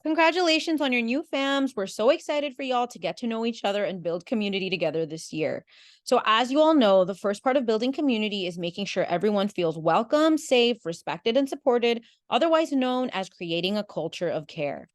Congratulations on your new fams. We're so excited for y'all to get to know each other and build community together this year. So, as you all know, the first part of building community is making sure everyone feels welcome, safe, respected, and supported, otherwise known as creating a culture of care.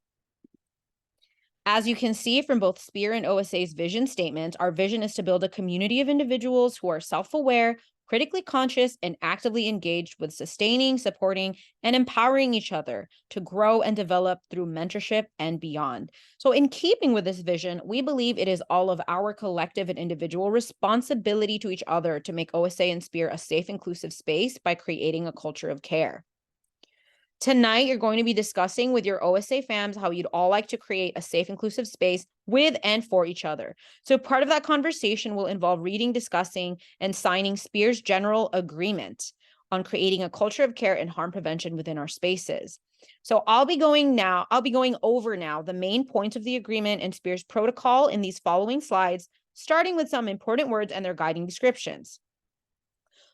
As you can see from both Spear and OSA's vision statements, our vision is to build a community of individuals who are self aware, critically conscious, and actively engaged with sustaining, supporting, and empowering each other to grow and develop through mentorship and beyond. So, in keeping with this vision, we believe it is all of our collective and individual responsibility to each other to make OSA and Spear a safe, inclusive space by creating a culture of care. Tonight, you're going to be discussing with your OSA fams how you'd all like to create a safe, inclusive space with and for each other. So, part of that conversation will involve reading, discussing, and signing Spear's general agreement on creating a culture of care and harm prevention within our spaces. So, I'll be going over now the main points of the agreement and Spear's protocol in these following slides, starting with some important words and their guiding descriptions.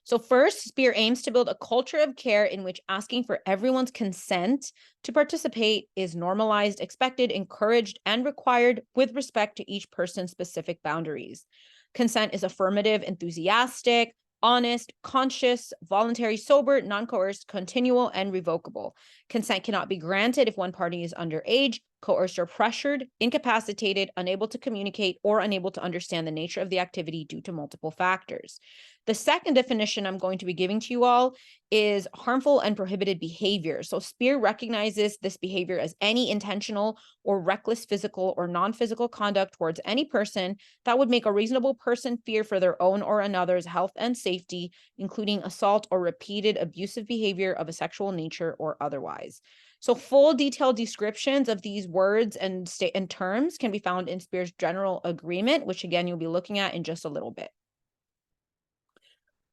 So, first, Spear aims to build a culture of care in which asking for everyone's consent to participate is normalized, expected, encouraged, and required with respect to each person's specific boundaries. Consent is affirmative, enthusiastic, honest, conscious, voluntary, sober, non coerced, continual, and revocable. Consent cannot be granted if one party is underage, coerced or pressured, incapacitated, unable to communicate, or unable to understand the nature of the activity due to multiple factors. The second definition I'm going to be giving to you all is harmful and prohibited behavior. So Spear recognizes this behavior as any intentional or reckless physical or non-physical conduct towards any person that would make a reasonable person fear for their own or another's health and safety, including assault or repeated abusive behavior of a sexual nature or otherwise. So full detailed descriptions of these words and terms can be found in Spear's general agreement, which again, you'll be looking at in just a little bit.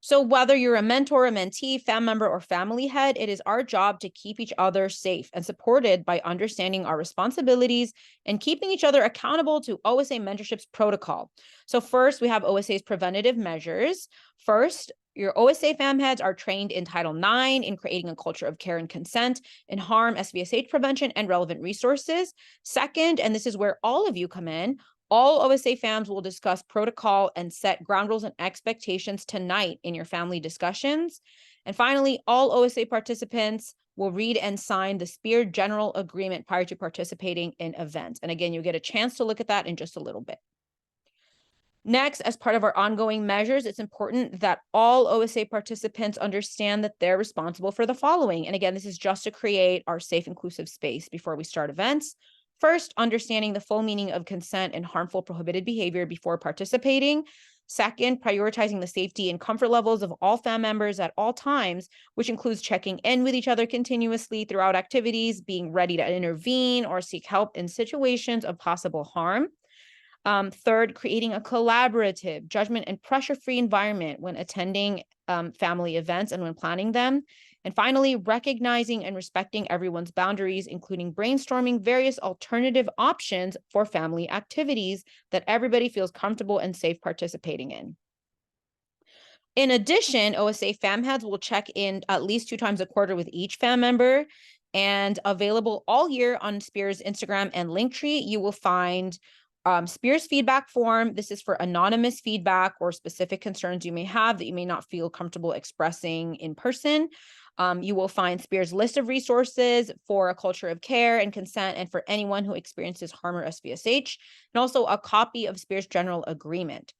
So whether you're a mentor, a mentee, fam member, or family head, it is our job to keep each other safe and supported by understanding our responsibilities and keeping each other accountable to OSA mentorship's protocol. So first, we have OSA's preventative measures. First, your OSA fam heads are trained in Title IX in creating a culture of care and consent, in harm, SVSH prevention, and relevant resources. Second, and this is where all of you come in, all OSA fams will discuss protocol and set ground rules and expectations tonight in your family discussions. And finally, all OSA participants will read and sign the Spear General Agreement prior to participating in events. And again, you'll get a chance to look at that in just a little bit. Next, as part of our ongoing measures, it's important that all OSA participants understand that they're responsible for the following. And again, this is just to create our safe, inclusive space before we start events. First, understanding the full meaning of consent and harmful prohibited behavior before participating. Second, prioritizing the safety and comfort levels of all fam members at all times, which includes checking in with each other continuously throughout activities, being ready to intervene or seek help in situations of possible harm. Third, creating a collaborative, judgment and pressure-free environment when attending family events and when planning them. And finally, recognizing and respecting everyone's boundaries, including brainstorming various alternative options for family activities that everybody feels comfortable and safe participating in. In addition, OSA fam heads will check in at least 2 times a quarter with each fam member, and available all year on Spear's Instagram and Linktree, you will find Spear's feedback form. This is for anonymous feedback or specific concerns you may have that you may not feel comfortable expressing in person. You will find Spear's list of resources for a culture of care and consent and for anyone who experiences harm or SVSH, and also a copy of Spear's general agreement.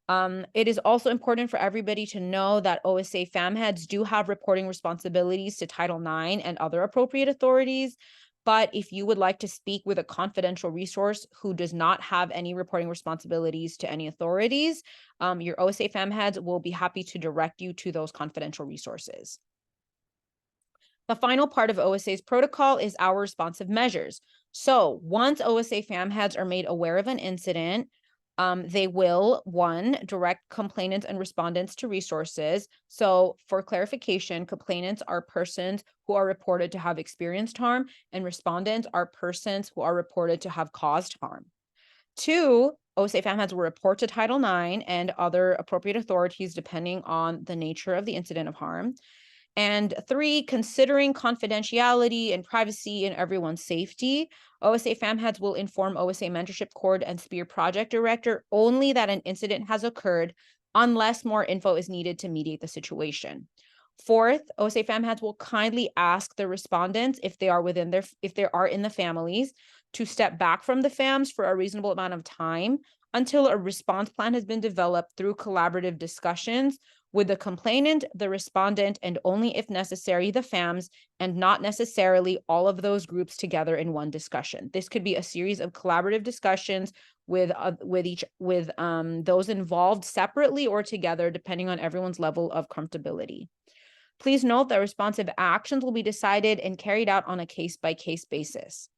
It is also important for everybody to know that OSA fam heads do have reporting responsibilities to Title IX and other appropriate authorities. But if you would like to speak with a confidential resource who does not have any reporting responsibilities to any authorities, your OSA fam heads will be happy to direct you to those confidential resources. The final part of OSA's protocol is our responsive measures. So once OSA fam heads are made aware of an incident, they will, one, direct complainants and respondents to resources. So for clarification, complainants are persons who are reported to have experienced harm, and respondents are persons who are reported to have caused harm. Two, OSA fam heads will report to Title IX and other appropriate authorities depending on the nature of the incident of harm. And 3, considering confidentiality and privacy and everyone's safety, OSA fam heads will inform OSA mentorship cord and SPEAR project director only that an incident has occurred unless more info is needed to mediate the situation. 4th, OSA fam heads will kindly ask the respondents if they are in the families to step back from the FAMs for a reasonable amount of time until a response plan has been developed through collaborative discussions with the complainant, the respondent, and only if necessary, the FAMs, and not necessarily all of those groups together in one discussion. This could be a series of collaborative discussions with those involved separately or together, depending on everyone's level of comfortability. Please note that responsive actions will be decided and carried out on a case-by-case basis.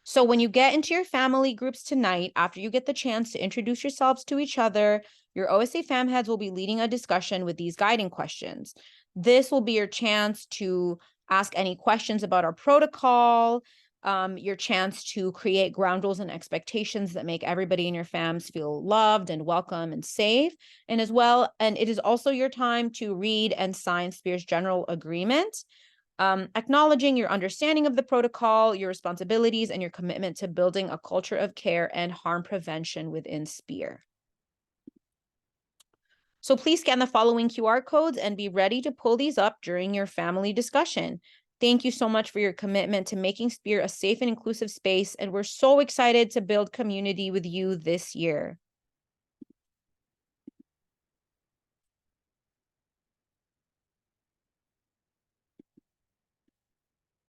So when you get into your family groups tonight, after you get the chance to introduce yourselves to each other, your OSA fam heads will be leading a discussion with these guiding questions. This will be your chance to ask any questions about our protocol, your chance to create ground rules and expectations that make everybody in your fams feel loved and welcome and safe. And it is also your time to read and sign SPEAR's general agreement, acknowledging your understanding of the protocol, your responsibilities, and your commitment to building a culture of care and harm prevention within SPEAR. So please scan the following QR codes and be ready to pull these up during your family discussion. Thank you so much for your commitment to making SPEAR a safe and inclusive space, and we're so excited to build community with you this year.